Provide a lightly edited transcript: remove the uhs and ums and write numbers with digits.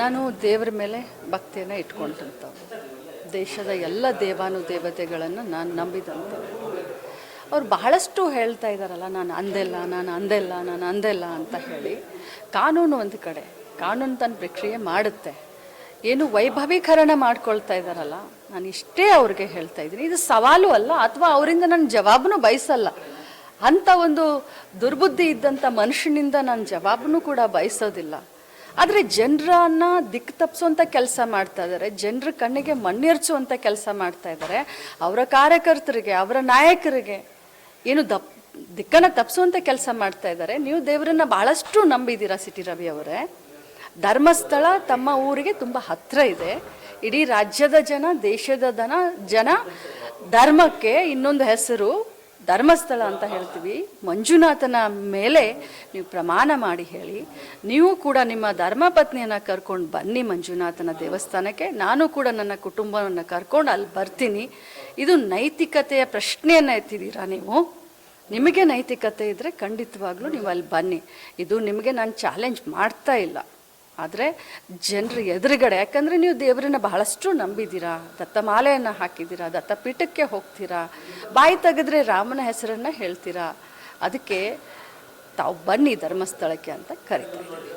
ನಾನು ದೇವರ ಮೇಲೆ ಭಕ್ತಿಯನ್ನು ಇಟ್ಕೊಂಡಂಥವ್ರು. ದೇಶದ ಎಲ್ಲ ದೇವಾನುದೇವತೆಗಳನ್ನು ನಾನು ನಂಬಿದಂಥವ್ರು. ಅವ್ರು ಬಹಳಷ್ಟು ಹೇಳ್ತಾ ಇದ್ದಾರಲ್ಲ, ನಾನು ಅಂದೆಲ್ಲ ಅಂತ ಹೇಳಿ. ಕಾನೂನು ಒಂದು ಕಡೆ, ಕಾನೂನು ತನ್ನ ಪ್ರಕ್ರಿಯೆ ಮಾಡುತ್ತೆ. ಏನು ವೈಭವೀಕರಣ ಮಾಡ್ಕೊಳ್ತಾ ಇದ್ದಾರಲ್ಲ, ನಾನು ಇಷ್ಟೇ ಅವ್ರಿಗೆ ಹೇಳ್ತಾ ಇದ್ದೀನಿ, ಇದು ಸವಾಲು ಅಲ್ಲ, ಅಥವಾ ಅವರಿಂದ ನಾನು ಜವಾಬನ್ನು ಬಯಸಲ್ಲ. ಅಂಥ ಒಂದು ದುರ್ಬುದ್ಧಿ ಇದ್ದಂಥ ಮನುಷ್ಯನಿಂದ ನಾನು ಜವಾಬನ್ನು ಕೂಡ ಬಯಸೋದಿಲ್ಲ. ಆದರೆ ಜನರನ್ನು ದಿಕ್ಕು ತಪ್ಪಿಸುವಂಥ ಕೆಲಸ ಮಾಡ್ತಾ ಇದ್ದಾರೆ, ಜನರ ಕಣ್ಣಿಗೆ ಮಣ್ಣೆರ್ಚುವಂಥ ಕೆಲಸ ಮಾಡ್ತಾ ಇದ್ದಾರೆ. ಅವರ ಕಾರ್ಯಕರ್ತರಿಗೆ, ಅವರ ನಾಯಕರಿಗೆ ಏನು ದಿಕ್ಕನ್ನು ತಪ್ಪಿಸುವಂಥ ಕೆಲಸ ಮಾಡ್ತಾ ಇದ್ದಾರೆ. ನೀವು ದೇವರನ್ನು ಭಾಳಷ್ಟು ನಂಬಿದ್ದೀರಾ ಸಿಟಿ ರವಿ ಅವರೇ. ಧರ್ಮಸ್ಥಳ ತಮ್ಮ ಊರಿಗೆ ತುಂಬ ಹತ್ತಿರ ಇದೆ. ಇಡೀ ರಾಜ್ಯದ ಜನ, ದೇಶದ ಜನ ಧರ್ಮಕ್ಕೆ ಇನ್ನೊಂದು ಹೆಸರು ಧರ್ಮಸ್ಥಳ ಅಂತ ಹೇಳ್ತೀವಿ. ಮಂಜುನಾಥನ ಮೇಲೆ ನೀವು ಪ್ರಮಾಣ ಮಾಡಿ ಹೇಳಿ. ನೀವು ಕೂಡ ನಿಮ್ಮ ಧರ್ಮಪತ್ನಿಯನ್ನು ಕರ್ಕೊಂಡು ಬನ್ನಿ ಮಂಜುನಾಥನ ದೇವಸ್ಥಾನಕ್ಕೆ. ನಾನು ಕೂಡ ನನ್ನ ಕುಟುಂಬವನ್ನು ಕರ್ಕೊಂಡು ಅಲ್ಲಿ ಬರ್ತೀನಿ. ಇದು ನೈತಿಕತೆಯ ಪ್ರಶ್ನೆಯನ್ನು ಎತ್ತಿದ್ದೀರಾ ನೀವು. ನಿಮಗೆ ನೈತಿಕತೆ ಇದ್ದರೆ ಖಂಡಿತವಾಗ್ಲೂ ನೀವು ಅಲ್ಲಿ ಬನ್ನಿ. ಇದು ನಿಮಗೆ ನಾನು ಚಾಲೆಂಜ್ ಮಾಡ್ತಾ ಇಲ್ಲ. ಆದರೆ ಜನರ ಎದುರುಗಡೆ, ಯಾಕಂದರೆ ನೀವು ದೇವರನ್ನ ಬಹಳಷ್ಟು ನಂಬಿದ್ದೀರಾ, ದತ್ತಮಾಲೆಯನ್ನು ಹಾಕಿದ್ದೀರಾ, ದತ್ತಪೀಠಕ್ಕೆ ಹೋಗ್ತೀರಾ, ಬಾಯಿ ತೆಗೆದ್ರೆ ರಾಮನ ಹೆಸರನ್ನು ಹೇಳ್ತೀರಾ. ಅದಕ್ಕೆ ತಾವು ಬನ್ನಿ ಧರ್ಮಸ್ಥಳಕ್ಕೆ ಅಂತ ಕರಿತಾ ಇದ್ದೀವಿ.